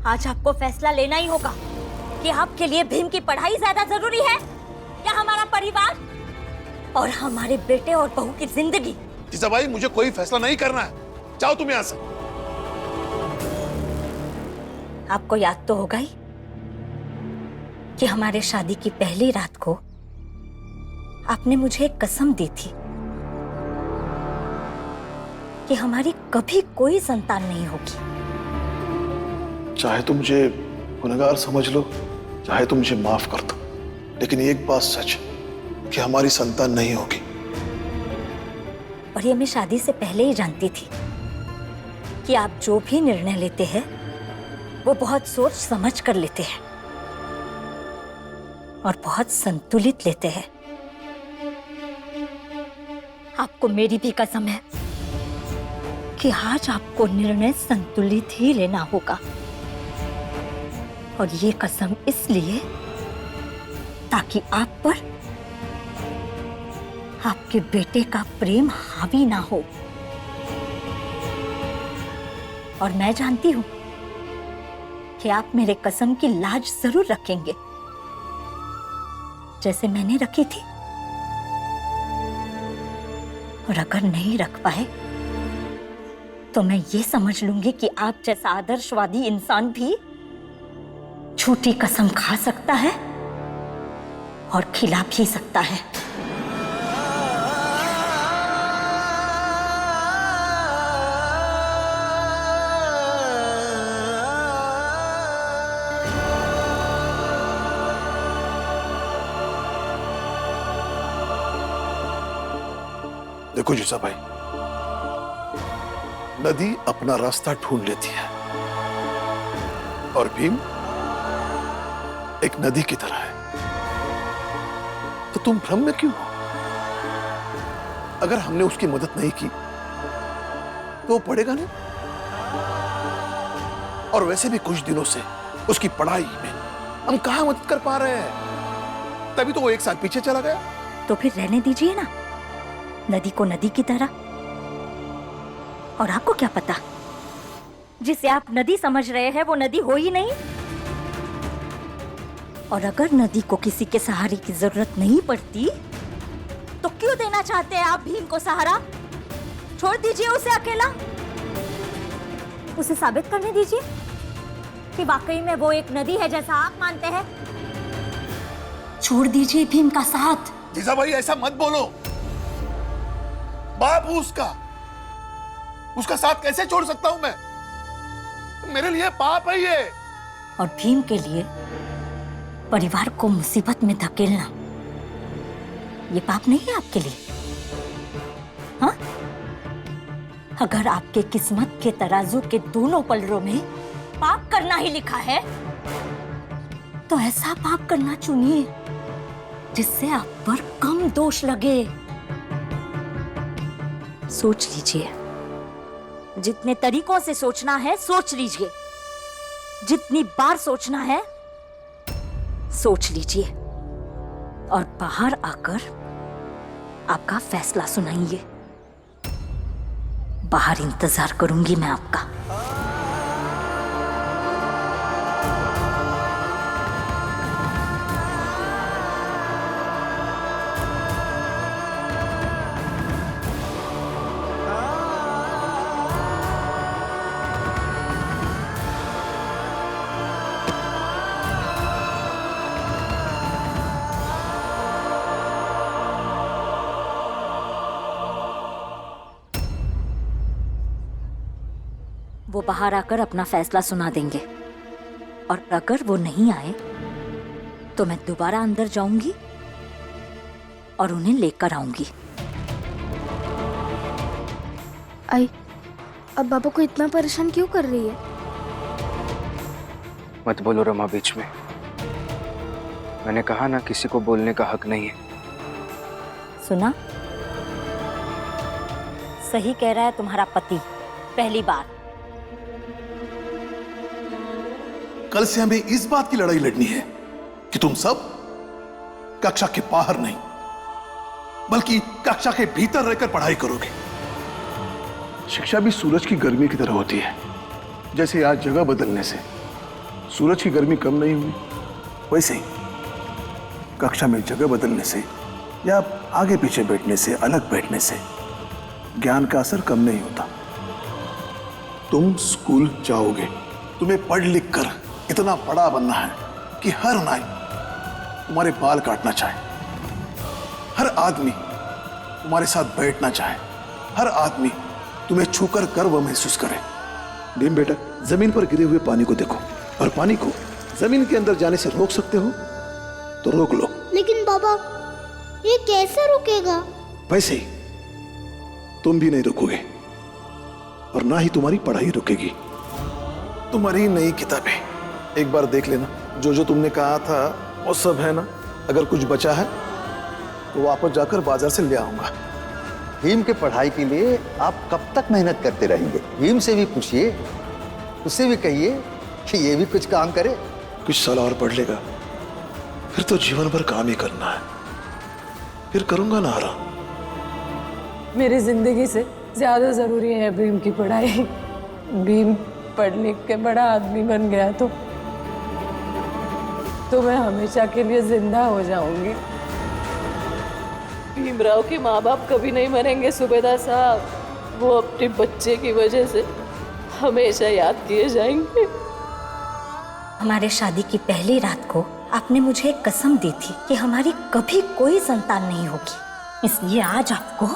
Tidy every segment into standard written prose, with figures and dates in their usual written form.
आज आपको फैसला लेना ही होगा कि आपके लिए भीम की पढ़ाई ज्यादा जरूरी है या हमारा परिवार और हमारे बेटे और बहू की जिंदगी। जीजाबाई, मुझे कोई फैसला नहीं करना है, जाओ तुम यहाँ से। आपको याद तो होगा ही कि हमारे शादी की पहली रात को आपने मुझे एक कसम दी थी कि हमारी कभी कोई संतान नहीं होगी। चाहे तुम मुझे गुनहगार समझ लो, चाहे तुम मुझे माफ कर दो, लेकिन एक बात सच कि हमारी संतान नहीं होगी। और ये मैं शादी से पहले ही जानती थी कि आप जो भी निर्णय लेते हैं वो बहुत सोच समझ कर लेते हैं और बहुत संतुलित लेते हैं। आपको मेरी भी कसम है कि आज आपको निर्णय संतुलित ही लेना होगा। और ये कसम इसलिए ताकि आप पर आपके बेटे का प्रेम हावी ना हो। और मैं जानती हूं कि आप मेरे कसम की लाज जरूर रखेंगे, जैसे मैंने रखी थी। और अगर नहीं रख पाए तो मैं ये समझ लूंगी कि आप जैसा आदर्शवादी इंसान भी झूठी कसम खा सकता है और खिला भी सकता है। देखो जीजाबाई, नदी अपना रास्ता ढूंढ लेती है और भीम एक नदी की तरह है। तो तुम भ्रम में क्यों हो? अगर हमने उसकी मदद नहीं की तो वो पढ़ेगा नहीं। और वैसे भी कुछ दिनों से उसकी पढ़ाई में हम कहां मदद कर पा रहे हैं, तभी तो वो एक साल पीछे चला गया। तो फिर रहने दीजिए ना नदी को नदी की तरह। और आपको क्या पता, जिसे आप नदी समझ रहे हैं वो नदी हो ही नहीं। और अगर नदी को किसी के सहारे की जरूरत नहीं पड़ती तो क्यों देना चाहते हैं आप भीम को सहारा? छोड़ दीजिए उसे अकेला, उसे साबित करने दीजिए कि वाकई में वो एक नदी है जैसा आप मानते हैं। छोड़ दीजिए भीम का साथ। जीजाबाई, ऐसा मत बोलो। बाप हूं उसका साथ कैसे छोड़ सकता हूं मैं? मेरे लिए पाप है ये। और भीम के लिए परिवार को मुसीबत में धकेलना ये पाप नहीं है आपके लिए? हाँ? अगर आपके किस्मत के तराजू के दोनों पलड़ों में पाप करना ही लिखा है तो ऐसा पाप करना चुनिए जिससे आप पर कम दोष लगे। सोच लीजिए, जितने तरीकों से सोचना है सोच लीजिए, जितनी बार सोचना है सोच लीजिए और बाहर आकर आपका फैसला सुनाइए। बाहर इंतजार करूंगी मैं आपका। वो बाहर आकर अपना फैसला सुना देंगे और अगर वो नहीं आए तो मैं दोबारा अंदर जाऊंगी और उन्हें लेकर आऊंगी। आई, अब बाबा को इतना परेशान क्यों कर रही है? मत बोलो रमा बीच में। मैंने कहा ना किसी को बोलने का हक नहीं है। सुना? सही कह रहा है तुम्हारा पति। पहली बार कल से हमें इस बात की लड़ाई लड़नी है कि तुम सब कक्षा के बाहर नहीं बल्कि कक्षा के भीतर रहकर पढ़ाई करोगे। शिक्षा भी सूरज की गर्मी की तरह होती है। जैसे आज जगह बदलने से सूरज की गर्मी कम नहीं हुई, वैसे ही कक्षा में जगह बदलने से या आगे पीछे बैठने से, अलग बैठने से ज्ञान का असर कम नहीं होता। तुम स्कूल जाओगे, तुम्हें पढ़ लिख कर इतना बड़ा बनना है कि हर नाई तुम्हारे बाल काटना चाहे, हर आदमी तुम्हारे साथ बैठना चाहे, हर आदमी तुम्हें छूकर गर्व महसूस करे। भीम बेटा, जमीन पर गिरे हुए पानी को देखो और पानी को जमीन के अंदर जाने से रोक सकते हो तो रोक लो। लेकिन बाबा, ये कैसे रुकेगा? वैसे ही तुम भी नहीं रुकोगे और ना ही तुम्हारी पढ़ाई रुकेगी। तुम्हारी नई किताबें एक बार देख लेना, जो जो तुमने कहा था वो सब है ना? अगर कुछ बचा है तो वापस जाकर बाजार से ले आऊंगा। भीम के पढ़ाई के लिए आप कब तक मेहनत करते रहेंगे? भीम से भी पूछिए, उससे भी कहिए कि ये भी कुछ काम करे। कुछ साल और पढ़ लेगा, फिर तो जीवन भर काम ही करना है, फिर करूंगा ना आराम। मेरी जिंदगी से ज्यादा जरूरी है भीम की पढ़ाई। भीम पढ़ लिख के बड़ा आदमी बन गया तो मैं हमेशा के लिए जिंदा हो जाऊंगी। भीमराव के माँ बाप कभी नहीं मरेंगे सुबेदार साहब। वो अपने बच्चे की वजह से हमेशा याद किए जाएंगे। हमारे शादी की पहली रात को आपने मुझे एक कसम दी थी कि हमारी कभी कोई संतान नहीं होगी, इसलिए आज आपको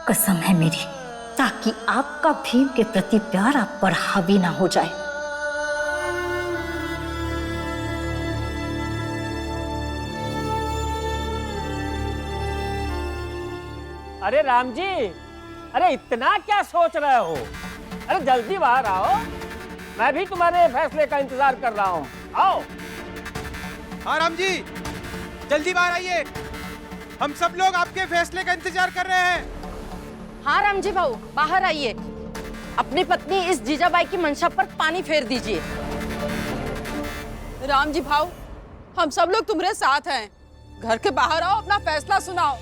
कसम है मेरी, ताकि आपका भीम के प्रति प्यार आप पर हावी ना हो जाए। अरे राम जी, अरे इतना क्या सोच रहे हो? अरे जल्दी बाहर आओ, मैं भी तुम्हारे फैसले का इंतजार कर रहा हूँ। आओ। हाँ राम जी, जल्दी बाहर आइए, हम सब लोग आपके फैसले का इंतजार कर रहे हैं। हाँ राम जी भाऊ, बाहर आइए। अपनी पत्नी इस जीजाबाई की मंशा पर पानी फेर दीजिए। राम जी भाऊ, हम सब लोग तुम्हारे साथ हैं। घर के बाहर आओ, अपना फैसला सुनाओ।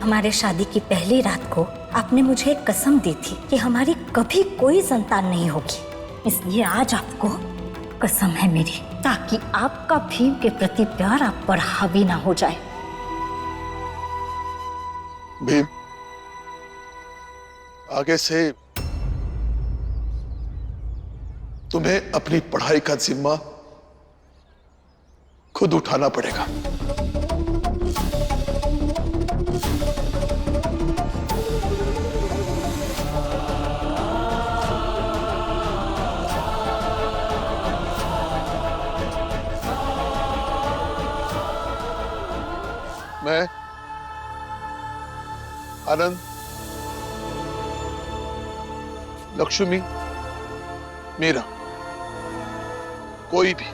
हमारे शादी की पहली रात को आपने मुझे एक कसम दी थी कि हमारी कभी कोई संतान नहीं होगी, इसलिए आज आपको कसम है मेरी, ताकि आपका भीम के प्रति प्यार आप पर हावी ना हो जाए। भीम, आगे से तुम्हें अपनी पढ़ाई का जिम्मा खुद उठाना पड़ेगा। मैं आनंद, लक्ष्मी, मीरा, कोई भी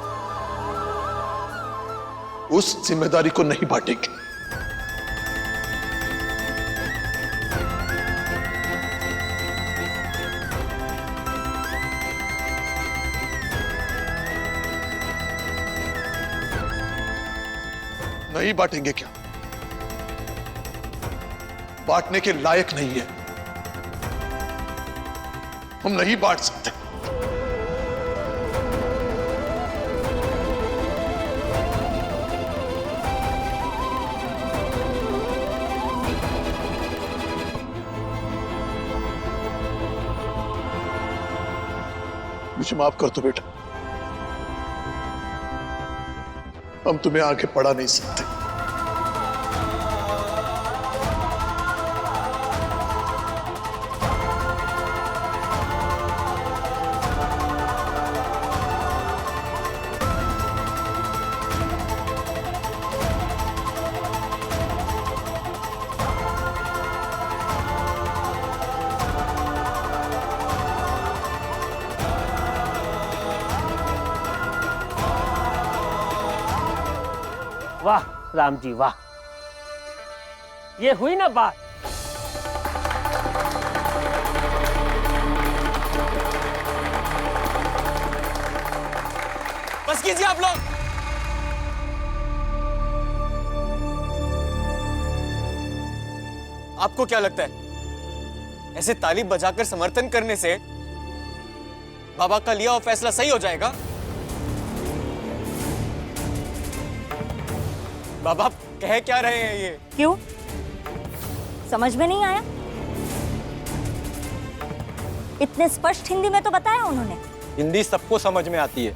उस जिम्मेदारी को नहीं बांटेंगे। नहीं बांटेंगे क्या? बांटने के लायक नहीं है, हम नहीं बांट सकते। मुझे माफ कर दो बेटा, हम तुम्हें आगे बढ़ा नहीं सकते। वाह राम जी वाह, ये हुई ना बात। बस कीजिए आप लोग। आपको क्या लगता है ऐसे ताली बजाकर समर्थन करने से बाबा का लिया हुआ फैसला सही हो जाएगा? बाबा आप कह क्या रहे हैं ये? क्यों, समझ में नहीं आया? इतने स्पष्ट हिंदी में तो बताया उन्होंने। हिंदी सबको समझ में आती है,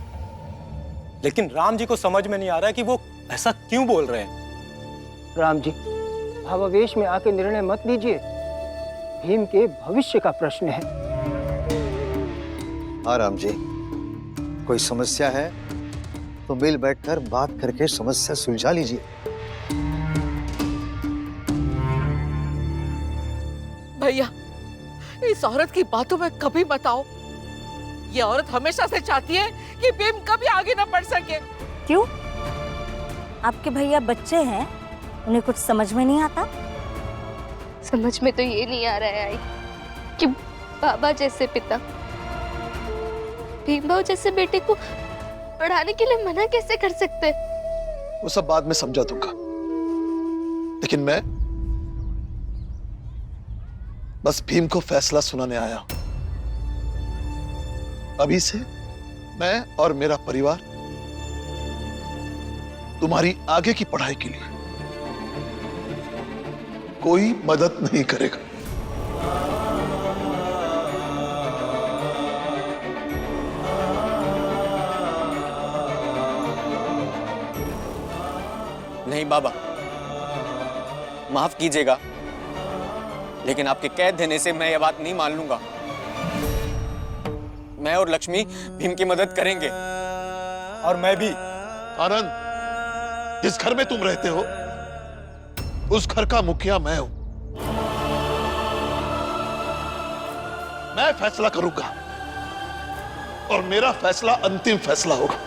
लेकिन राम जी को समझ में नहीं आ रहा है कि वो ऐसा क्यों बोल रहे हैं। राम जी, भावावेश में आके निर्णय मत लीजिए। भीम के भविष्य का प्रश्न है। हाँ राम जी, कोई समस्या है तो मिल बैठकर बात करके समस्या सुलझा लीजिए। भैया, इस औरत की बातों में कभी बताओ। ये औरत हमेशा से चाहती है कि भीम कभी आगे ना बढ़ सके। क्यों, आपके भैया बच्चे हैं, उन्हें कुछ समझ में नहीं आता? समझ में तो ये नहीं आ रहा है आई कि बाबा जैसे पिता भीमभाव जैसे बेटे को पढ़ाने के लिए मना कैसे कर सकते? वो सब बाद में समझा दूंगा, लेकिन मैं बस भीम को फैसला सुनाने आया। अभी से मैं और मेरा परिवार तुम्हारी आगे की पढ़ाई के लिए कोई मदद नहीं करेगा। नहीं बाबा, माफ कीजिएगा, लेकिन आपके कह देने से मैं यह बात नहीं मान लूंगा। मैं और लक्ष्मी भीम की मदद करेंगे। और मैं भी। आनंद, जिस घर में तुम रहते हो उस घर का मुखिया मैं हूं। मैं फैसला करूंगा और मेरा फैसला अंतिम फैसला होगा।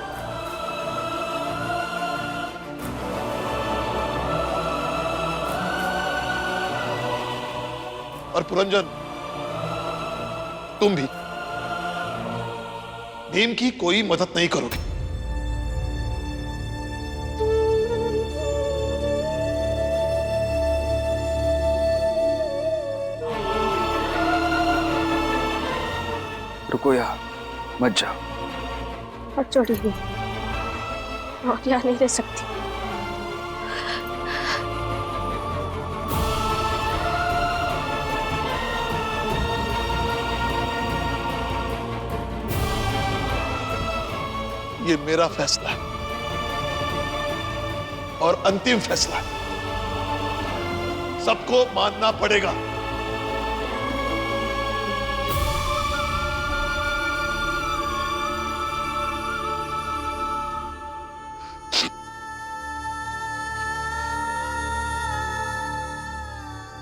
और पुरंजन, तुम भी भीम की कोई मदद नहीं करोगे। रुको यार, मत जाओ। और छोड़ी हुई और यहाँ नहीं रह सकती। ये मेरा फैसला है और अंतिम फैसला है। सबको मानना पड़ेगा।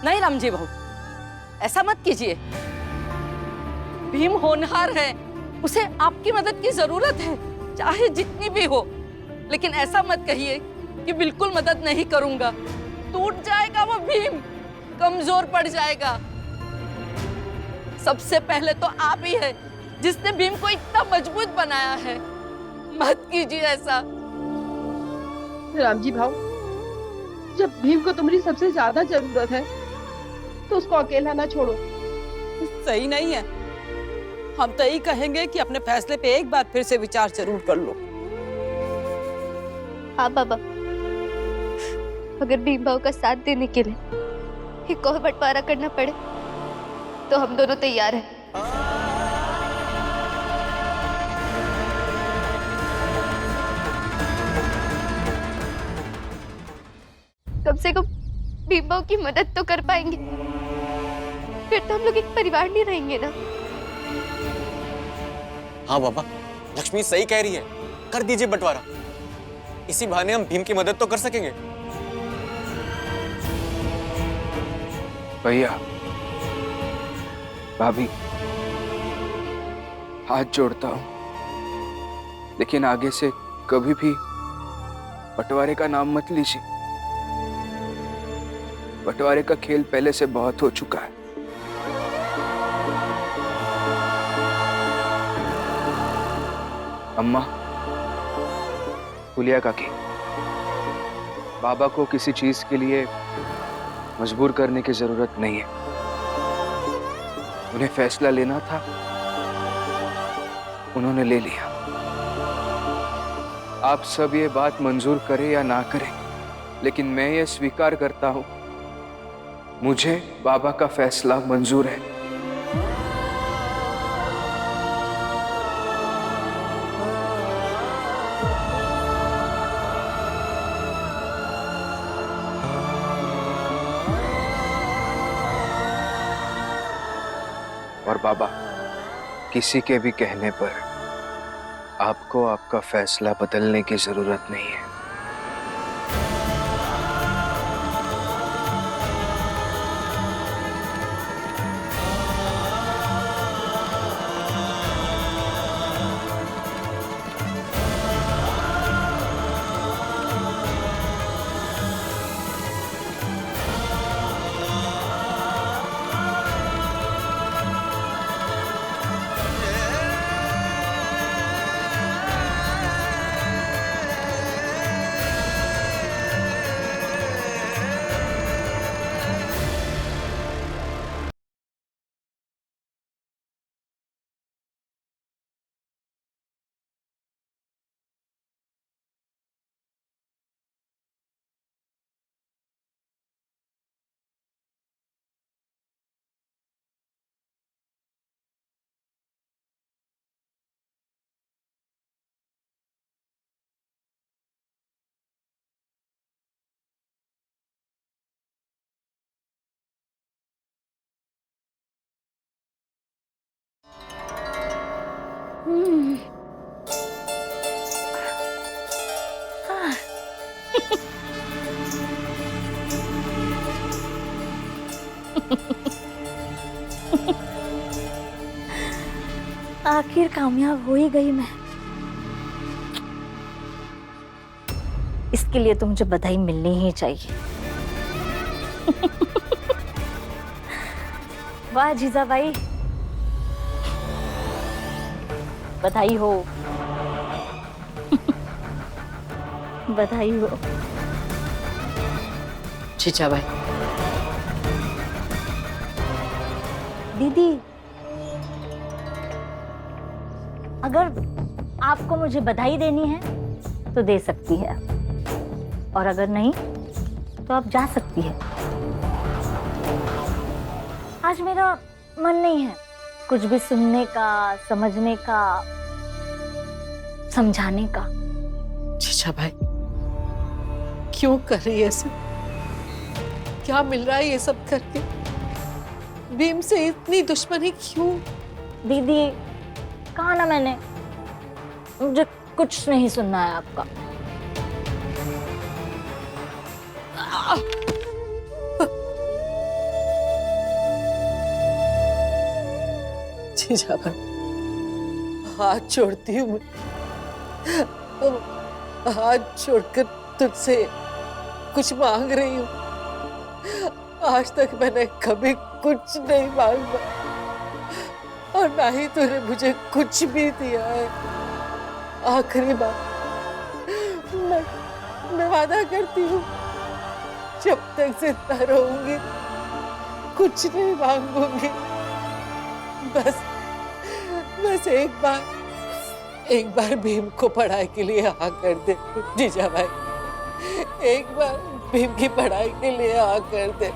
नहीं रामजी बहू, ऐसा मत कीजिए। भीम होनहार है, उसे आपकी मदद की जरूरत है, चाहे जितनी भी हो। लेकिन ऐसा मत कहिए कि बिल्कुल मदद नहीं करूंगा। टूट जाएगा वो भीम, कमजोर पड़ जाएगा। सबसे पहले तो आप ही है जिसने भीम को इतना मजबूत बनाया है। मत कीजिए ऐसा। रामजी भाव, जब भीम को तुम्हारी सबसे ज्यादा जरूरत है तो उसको अकेला ना छोड़ो। सही नहीं है। हम तो यही कहेंगे कि अपने फैसले पे एक बार फिर से विचार जरूर कर लो। हाँ बाबा, अगर भीमभाव का साथ देने के लिए एक और बंटवारा करना पड़े तो हम दोनों तैयार हैं। से कम भीम बाबू की मदद तो कर पाएंगे। फिर तो हम लोग एक परिवार नहीं रहेंगे ना। हाँ बाबा, लक्ष्मी सही कह रही है, कर दीजिए बंटवारा। इसी बहाने हम भीम की मदद तो कर सकेंगे। भैया, भाभी, हाथ जोड़ता हूं, लेकिन आगे से कभी भी बंटवारे का नाम मत लीजिए। बंटवारे का खेल पहले से बहुत हो चुका है। अम्मा, फुलिया काकी, बाबा को किसी चीज के लिए मजबूर करने की जरूरत नहीं है। उन्हें फैसला लेना था, उन्होंने ले लिया। आप सब ये बात मंजूर करें या ना करें, लेकिन मैं ये स्वीकार करता हूं, मुझे बाबा का फैसला मंजूर है। और बाबा, किसी के भी कहने पर आपको आपका फैसला बदलने की जरूरत नहीं है। आखिर कामयाब हो ही गई मैं। इसके लिए तो मुझे बधाई मिलनी ही चाहिए। वाह जीजा भाई, बधाई हो। बधाई हो जीजा भाई। दीदी, अगर आपको मुझे बधाई देनी है तो दे सकती है, और अगर नहीं तो आप जा सकती है। आज मेरा मन नहीं है कुछ भी सुनने का, समझने का, समझाने का। जीजा भाई, क्यों कर रही है ऐसे? क्या मिल रहा है ये सब करके? भीम से इतनी दुश्मनी क्यों? दीदी, कहा ना मैंने, मुझे कुछ नहीं सुनना है आपका। जीजा भाई, हाथ छोड़ती हूँ मैं, हाथ छोड़कर तुझसे कुछ मांग रही हूँ। आज तक मैंने कभी कुछ नहीं मांगा, और ना ही तूने मुझे कुछ भी दिया है। आखिरी बार मैं वादा करती हूँ, जब तक जिंदा रहूंगी कुछ नहीं मांगूंगी। बस एक बार भीम को पढ़ाई के लिए हाँ कर दे जीजा भाई। एक बार भीम की पढ़ाई के लिए हाँ कर दे।